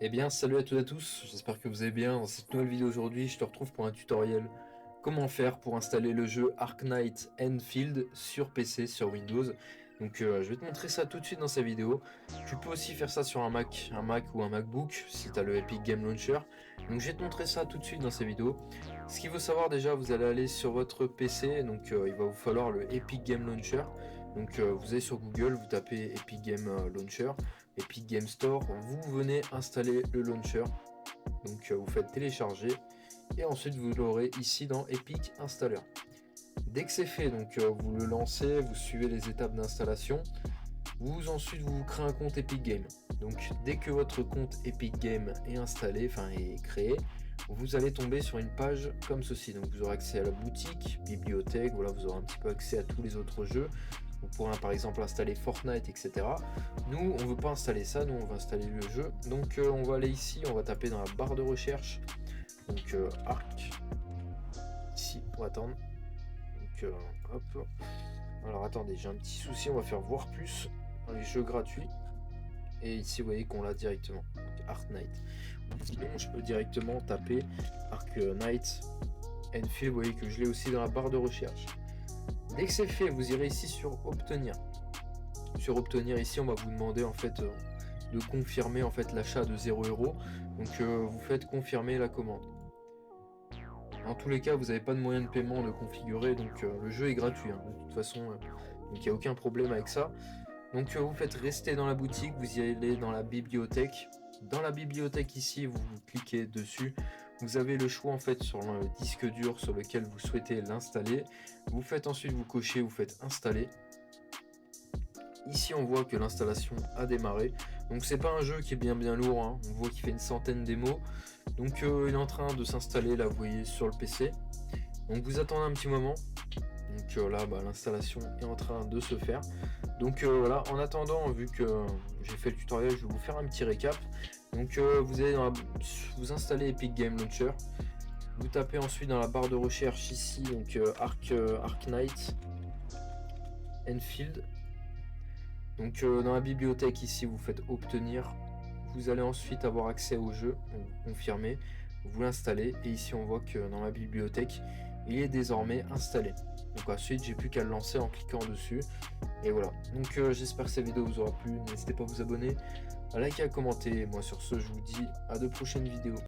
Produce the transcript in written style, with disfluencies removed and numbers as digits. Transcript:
Eh bien, salut à toutes et à tous, j'espère que vous allez bien. Dans cette nouvelle vidéo aujourd'hui, je te retrouve pour un tutoriel. Comment faire pour installer le jeu Arknight Enfield sur PC, sur Windows. Donc je vais te montrer ça tout de suite dans cette vidéo. Tu peux aussi faire ça sur un Mac ou un MacBook si tu as le Epic Game Launcher. Donc je vais te montrer ça tout de suite dans cette vidéo. Ce qu'il faut savoir déjà, vous allez aller sur votre PC, donc il va vous falloir le Epic Game Launcher. Donc vous allez sur Google, vous tapez Epic Game Launcher, Epic Game Store, vous venez installer le launcher. Donc vous faites télécharger et ensuite vous l'aurez ici dans Epic Installer. Dès que c'est fait, donc vous le lancez, vous suivez les étapes d'installation. Ensuite vous créez un compte Epic Game. Donc dès que votre compte Epic Game est installé, est créé, vous allez tomber sur une page comme ceci. Donc vous aurez accès à la boutique, bibliothèque, voilà, vous aurez un petit peu accès à tous les autres jeux. Vous pourrez par exemple installer Fortnite, etc. Nous, on ne veut pas installer ça, nous on va installer le jeu. Donc on va aller ici, on va taper dans la barre de recherche. Donc Arc. Ici, on va attendre. Donc hop. Alors attendez, j'ai un petit souci, on va faire voir plus dans les jeux gratuits. Et ici, vous voyez qu'on l'a directement. Arknight. Sinon, je peux directement taper Arknight Enfield. Vous voyez que je l'ai aussi dans la barre de recherche. Dès que c'est fait, vous irez ici sur obtenir. Sur obtenir, ici, on va vous demander en fait de confirmer en fait l'achat de 0€. Donc vous faites confirmer la commande. En tous les cas, vous n'avez pas de moyen de paiement de configurer, donc le jeu est gratuit. De toute façon, donc il n'y a aucun problème avec ça. Donc vous faites rester dans la boutique, vous y allez dans la bibliothèque. Dans la bibliothèque ici, vous cliquez dessus. Vous avez le choix en fait sur le disque dur sur lequel vous souhaitez l'installer. Vous faites ensuite, vous cochez, vous faites installer. Ici on voit que l'installation a démarré. Donc c'est pas un jeu qui est bien lourd, hein. On voit qu'il fait une centaine d'émos. Donc il est en train de s'installer là, vous voyez, sur le PC. Donc vous attendez un petit moment. Donc là l'installation est en train de se faire. Donc voilà, en attendant, vu que j'ai fait le tutoriel, je vais vous faire un petit récap. Donc vous allez vous installez Epic Game Launcher. Vous tapez ensuite dans la barre de recherche ici, donc Arknight Enfield. Donc dans la bibliothèque ici, vous faites obtenir. Vous allez ensuite avoir accès au jeu, donc vous confirmez, vous l'installez et ici on voit que dans ma bibliothèque, il est désormais installé. Donc ensuite, j'ai plus qu'à le lancer en cliquant dessus. Et voilà. Donc j'espère que cette vidéo vous aura plu. N'hésitez pas à vous abonner, à liker, à commenter. Moi sur ce, je vous dis à de prochaines vidéos.